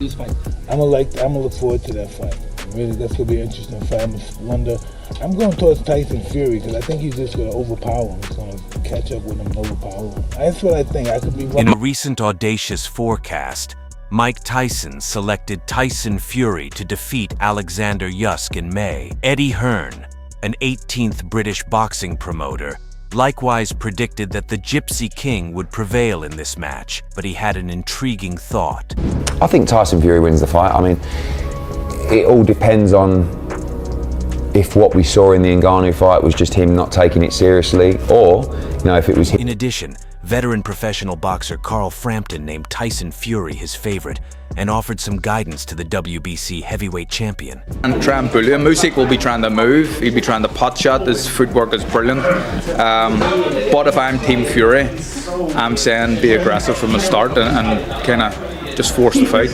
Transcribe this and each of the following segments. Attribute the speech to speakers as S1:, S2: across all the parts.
S1: This fight. I'm gonna look forward to that fight. Really, that's gonna be an interesting fight. I'm going towards Tyson Fury because I think he's just gonna overpower him. He's gonna catch up with him and overpower him. That's what I think. I could be wrong.
S2: In a recent audacious forecast, Mike Tyson selected Tyson Fury to defeat Oleksandr Usyk in May. Eddie Hearn, an 18th British boxing promoter, likewise predicted that the Gypsy King would prevail in this match, but he had an intriguing thought.
S3: I think Tyson Fury wins the fight. I mean, it all depends on if what we saw in the Ngannou fight was just him not taking it seriously, or, you know, if it was him.
S2: In addition, veteran professional boxer Carl Frampton named Tyson Fury his favorite and offered some guidance to the WBC heavyweight champion.
S4: And try and bully him. Usyk will be trying to move, he'll be trying to pot shot, his footwork is brilliant. But if I'm Team Fury, I'm saying be aggressive from the start and kind of just force the fight.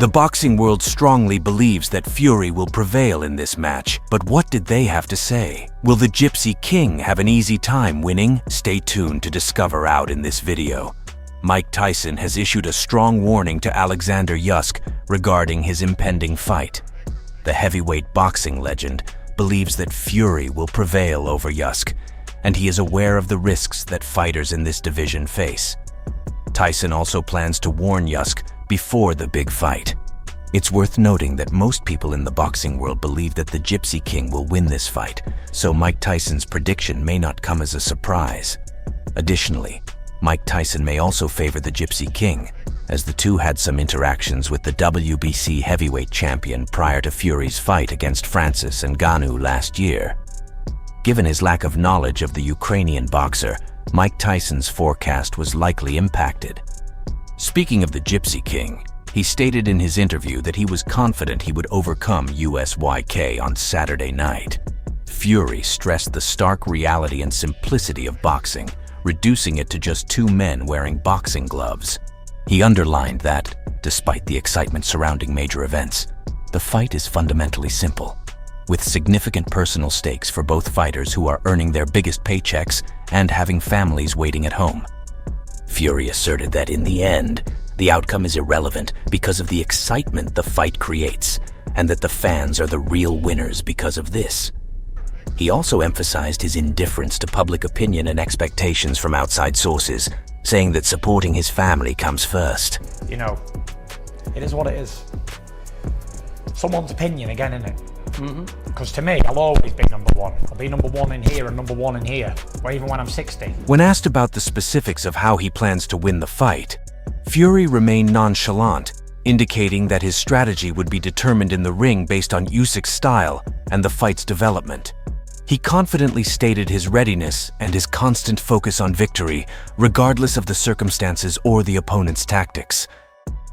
S2: The boxing world strongly believes that Fury will prevail in this match, but what did they have to say? Will the Gypsy King have an easy time winning? Stay tuned to discover out in this video. Mike Tyson has issued a strong warning to Oleksandr Usyk regarding his impending fight. The heavyweight boxing legend believes that Fury will prevail over Usyk, and he is aware of the risks that fighters in this division face. Tyson also plans to warn Usyk before the big fight. It's worth noting that most people in the boxing world believe that the Gypsy King will win this fight, so Mike Tyson's prediction may not come as a surprise. Additionally, Mike Tyson may also favor the Gypsy King, as the two had some interactions with the WBC heavyweight champion prior to Fury's fight against Francis Ngannou last year. Given his lack of knowledge of the Ukrainian boxer, Mike Tyson's forecast was likely impacted. Speaking of the Gypsy King, he stated in his interview that he was confident he would overcome USYK on Saturday night. Fury stressed the stark reality and simplicity of boxing, reducing it to just two men wearing boxing gloves. He underlined that, despite the excitement surrounding major events, the fight is fundamentally simple, with significant personal stakes for both fighters who are earning their biggest paychecks and having families waiting at home. Fury asserted that in the end, the outcome is irrelevant because of the excitement the fight creates, and that the fans are the real winners because of this. He also emphasized his indifference to public opinion and expectations from outside sources, saying that supporting his family comes first.
S5: You know, it is what it is. Someone's opinion again, isn't it? Because to me, I'll always be number one. I'll be number one in here and number one in here, or even when I'm 60.
S2: When asked about the specifics of how he plans to win the fight, Fury remained nonchalant, indicating that his strategy would be determined in the ring based on Usyk's style and the fight's development. He confidently stated his readiness and his constant focus on victory, regardless of the circumstances or the opponent's tactics.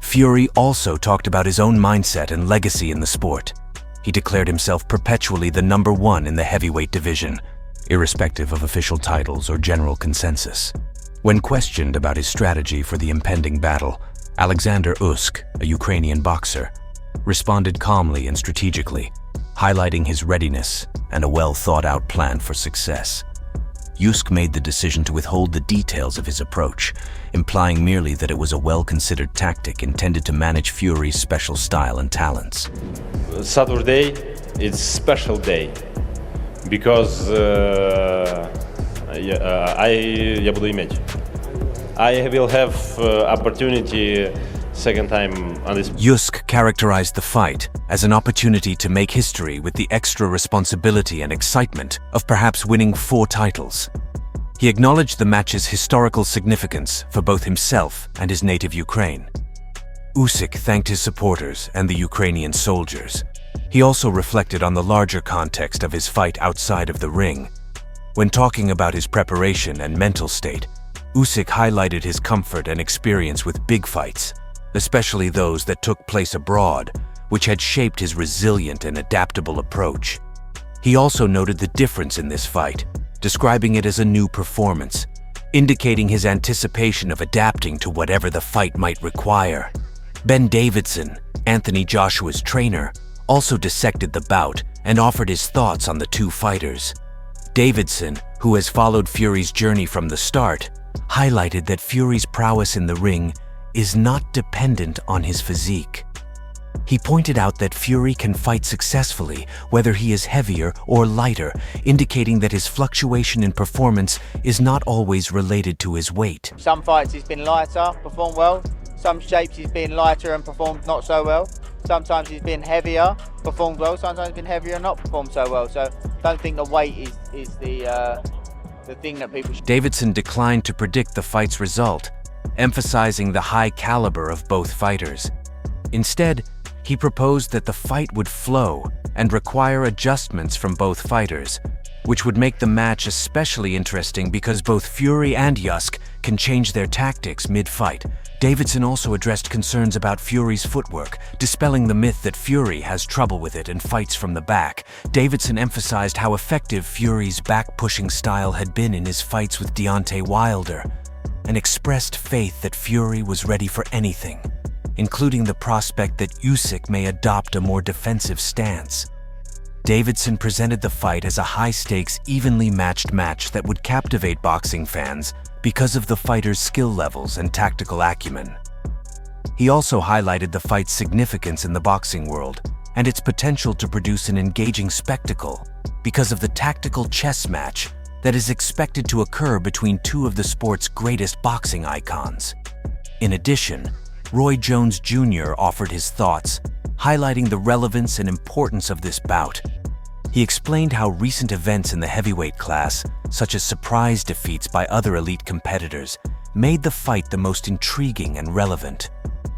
S2: Fury also talked about his own mindset and legacy in the sport. He declared himself perpetually the number one in the heavyweight division, irrespective of official titles or general consensus. When questioned about his strategy for the impending battle, Oleksandr Usyk, a Ukrainian boxer, responded calmly and strategically, highlighting his readiness and a well-thought-out plan for success. Usyk made the decision to withhold the details of his approach, implying merely that it was a well-considered tactic intended to manage Fury's special style and talents.
S6: Saturday is special day because я буду иметь. I will have opportunity second time on this.
S2: Usyk characterized the fight as an opportunity to make history with the extra responsibility and excitement of perhaps winning 4 titles. He acknowledged the match's historical significance for both himself and his native Ukraine. Usyk thanked his supporters and the Ukrainian soldiers. He also reflected on the larger context of his fight outside of the ring. When talking about his preparation and mental state, Usyk highlighted his comfort and experience with big fights, especially those that took place abroad, which had shaped his resilient and adaptable approach. He also noted the difference in this fight, describing it as a new performance, indicating his anticipation of adapting to whatever the fight might require. Ben Davidson, Anthony Joshua's trainer, also dissected the bout and offered his thoughts on the two fighters. Davidson, who has followed Fury's journey from the start, highlighted that Fury's prowess in the ring is not dependent on his physique. He pointed out that Fury can fight successfully whether he is heavier or lighter, indicating that his fluctuation in performance is not always related to his weight.
S7: Some fights he's been lighter, performed well. Some shapes he's been lighter and performed not so well. Sometimes he's been heavier, performed well. Sometimes he's been heavier and not performed so well. So don't think the weight is the thing that people should.
S2: Davidson declined to predict the fight's result, emphasizing the high caliber of both fighters. Instead, he proposed that the fight would flow and require adjustments from both fighters, which would make the match especially interesting because both Fury and Usyk can change their tactics mid-fight. Davidson also addressed concerns about Fury's footwork, dispelling the myth that Fury has trouble with it and fights from the back. Davidson emphasized how effective Fury's back-pushing style had been in his fights with Deontay Wilder, and expressed faith that Fury was ready for anything, including the prospect that Usyk may adopt a more defensive stance. Davidson presented the fight as a high-stakes, evenly matched match that would captivate boxing fans because of the fighters' skill levels and tactical acumen. He also highlighted the fight's significance in the boxing world and its potential to produce an engaging spectacle because of the tactical chess match that is expected to occur between two of the sport's greatest boxing icons. In addition, Roy Jones Jr. offered his thoughts, highlighting the relevance and importance of this bout. He explained how recent events in the heavyweight class, such as surprise defeats by other elite competitors, made the fight the most intriguing and relevant.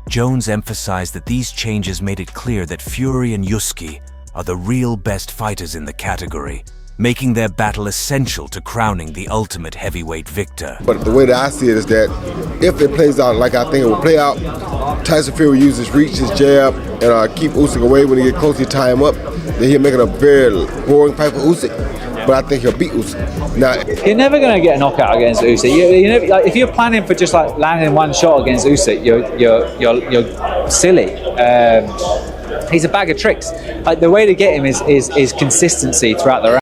S2: Jones emphasized that these changes made it clear that Fury and Usyk are the real best fighters in the category, making their battle essential to crowning the ultimate heavyweight victor.
S8: But the way that I see it is that if it plays out like I think it will play out, Tyson Fury uses reach, his jab, and keep Usyk away. When he get close, he tie him up. Then he'll make it a very boring fight for Usyk. But I think he'll beat Usyk. Now,
S9: you're never going to get a knockout against Usyk. You know, like, if you're planning for just like landing one shot against Usyk, you're silly. He's a bag of tricks. Like, the way to get him is consistency throughout the round.